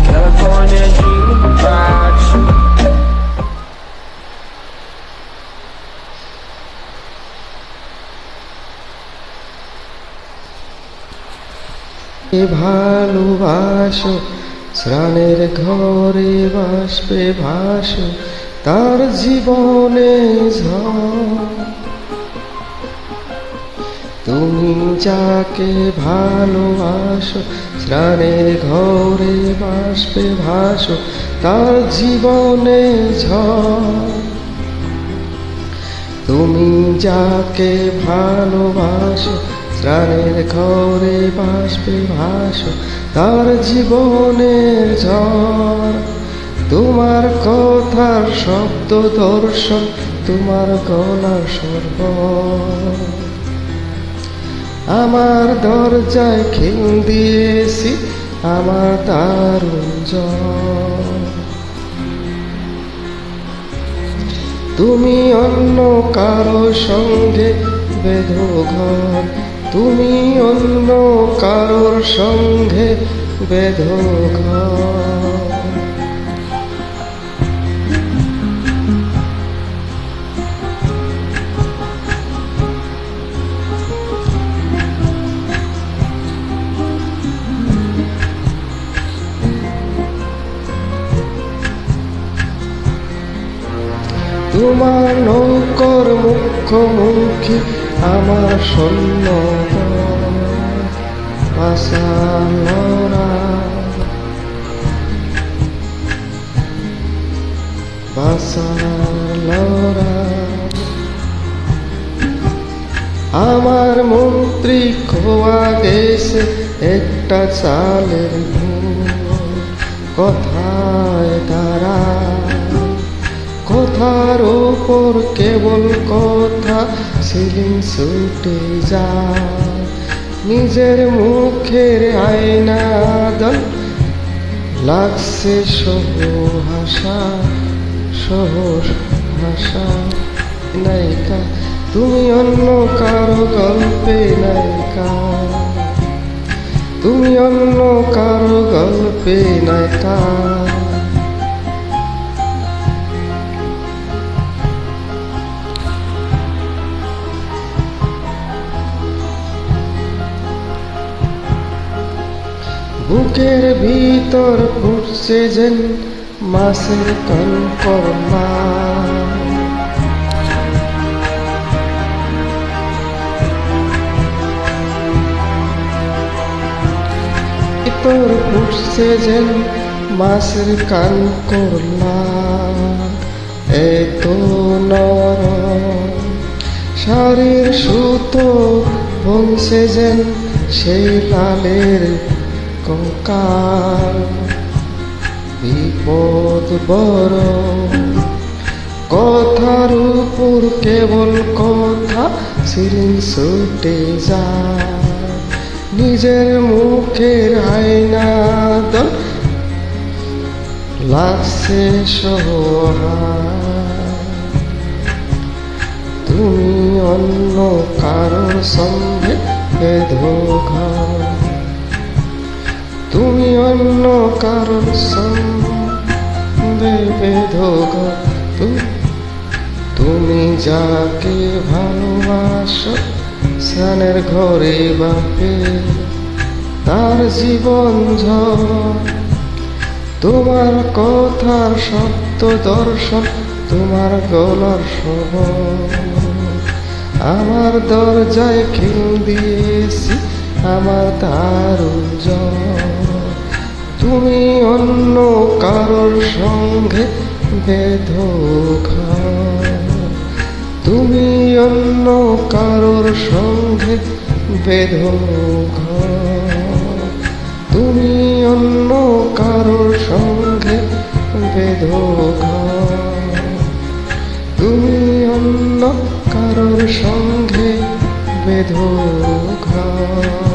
California dream about you. ভালোবাসো স্নানের ঘরে বাষ্পে ভাসো তার জীবনে ঝড়। তুমি যাকে ভালোবাসো স্নানের ঘরে বাষ্পে ভাসো তার জীবনে ঝড়। তুমি যাকে ভালোবাসো স্নানের ঘরে বাষ্পে ভাসো তার জীবনের ঝড়। তোমার কথার শব্দ দর্শন তোমার গলার স্বর আমার দরজায় খিল দিয়েছি আমার দারুণ জ্বর। তুমি অন্য কারো সঙ্গে বেঁধো ঘর, তুমি অন্য কারোর সঙ্গে বেঁধো ঘর। তোমার নৌকর মুখোমুখি আমার সৈন্য বাসালরা বাসালরা। আমার মন্ত্রী খোয়া গেছে একটা চালের কথায় তারা কথার ওপর কেবল কথা সিলিং ছুটে যায়। নিজের মুখের আয়না দল লাগছে সহহাসা সহহাসা। নায়িকা তুমি অন্য কারো গল্পে নায়িকা, তুমি অন্য কারো গল্পে নায়িকা। বুকের ভিতর ফুটছে যেন মাছের কনকরমা। ভিতর ফুটছে যেন মাছের কান করলা। এত নরম শাড়ির সুতো বংশে যেন সেই লালের কঙ্কাল। বিপদ বড় কথার উপর কেবল কথা সিলিং ছুটে যায়। নিজের মুখের আয়না দল লাগছে সহায়। তুমি অন্য কারোর সঙ্গে বেঁধো ঘর, তুমি অন্য কারোর সঙ্গে বেঁধো ঘর। তুমি যাকে ভালোবাসো স্নানের ঘরে বাপে তার জীবন ঝড়। তোমার কথার শব্দ দর্শন তোমার গলার স্বর আমার দরজায় খিল দিয়েছি আমার দারুণ জ্বর। তুমি অন্য কারোর সঙ্গে বেঁধো ঘর, তুমি অন্য কারোর সঙ্গে বেঁধো ঘর, তুমি অন্য কারোর সঙ্গে বেঁধো ঘর, তুমি অন্য কারোর সঙ্গে বেঁধো ঘর।